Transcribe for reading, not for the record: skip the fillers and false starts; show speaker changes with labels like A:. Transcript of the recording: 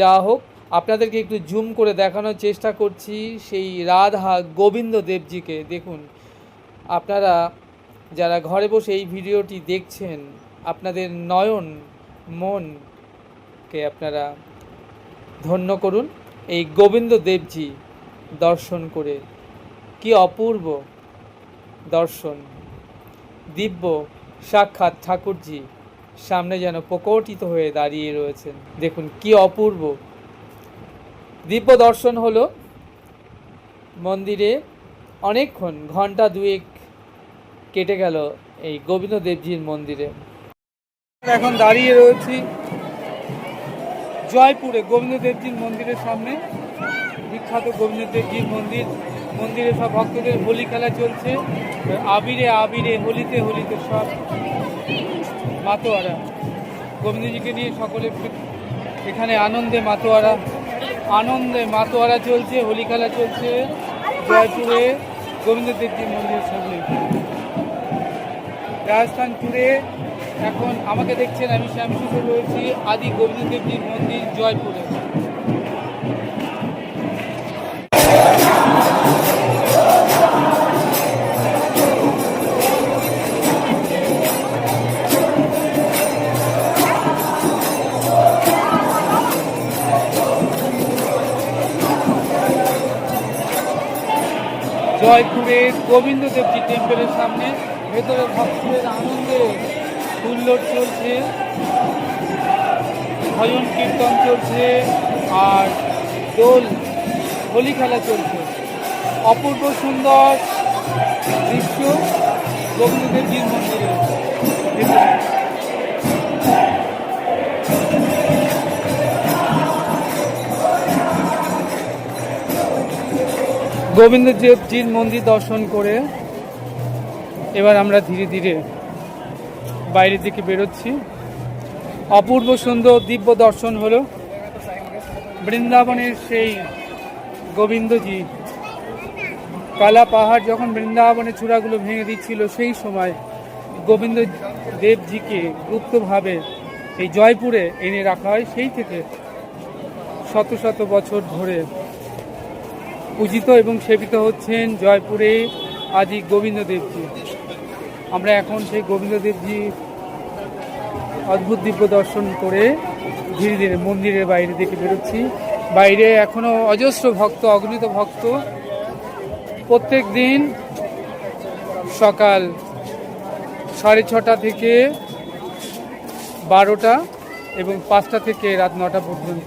A: যা হোক, আপনাদেরকে একটু জুম করে দেখানোর চেষ্টা করছি সেই রাধা গোবিন্দ দেবজিকে। দেখুন, আপনারা যারা ঘরে বসে এই ভিডিওটি দেখছেন, আপনাদের নয়ন মনকে আপনারা ধন্য করুন এই গোবিন্দ দেবজি দর্শন করে। কি অপূর্ব দর্শন! দিব্য সাক্ষাৎ ঠাকুরজি সামনে যেন প্রকটিত হয়ে দাঁড়িয়ে রয়েছেন। দেখুন কি অপূর্ব দিব্য দর্শন হলো। মন্দিরে অনেকক্ষণ, ঘন্টা দুয়েক কেটে গেল এই গোবিন্দ দেবজির মন্দিরে। এখন দাঁড়িয়ে রয়েছি জয়পুরে গোবিন্দ দেবজির মন্দিরের সামনে। বিখ্যাত গোবিন্দ দেবজির মন্দির। মন্দিরে সব ভক্তদের হোলি খেলা চলছে, আবিরে আবিরে হোলিতে হোলিতে সব মাতোয়ারা গোবিন্দজিকে নিয়ে সকলে এখানে আনন্দে মাতোয়ারা চলছে, হোলি খেলা চলছে জয়পুরে গোবিন্দ দেবজির মন্দিরের সামনে। রাজস্থান ট্যুরে এখন আমাকে দেখছেন, আমি শ্যামসুন্দর রয়েছি আদি গোবিন্দ দেবজির মন্দির জয়পুরে। জয়পুরে গোবিন্দ দেবজি টেম্পলের সামনে ভেতরে ভক্তদের আনন্দে হুল্লোড় চলছে, ভজন কীর্তন চলছে আর দোল হোলি খেলা চলছে। অপূর্ব সুন্দর দৃশ্য গোবিন্দ দেবজির মন্দিরে। গোবিন্দ দেবজির মন্দির দর্শন করে এবার আমরা ধীরে ধীরে বাইরের দিকে বেরোচ্ছি। অপূর্ব সুন্দর দিব্য দর্শন হলো। বৃন্দাবনের সেই গোবিন্দজি, কালা পাহাড় যখন বৃন্দাবনের চূড়াগুলো ভেঙে দিচ্ছিল, সেই সময় গোবিন্দ দেবজিকে গুপ্তভাবে এই জয়পুরে এনে রাখা হয়। সেই থেকে শত শত বছর ধরে পূজিত এবং সেবিত হচ্ছেন জয়পুরে আদি গোবিন্দ দেবজি। আমরা এখন সেই গোবিন্দ দেবজি অদ্ভুত দিব্য দর্শন করে ধীরে ধীরে মন্দিরের বাইরে দিকে বেরোচ্ছি। বাইরে এখনো অজস্র ভক্ত, অগণিত ভক্ত প্রত্যেক দিন সকাল 6:30 থেকে 12টা এবং 5টা থেকে রাত 9টা পর্যন্ত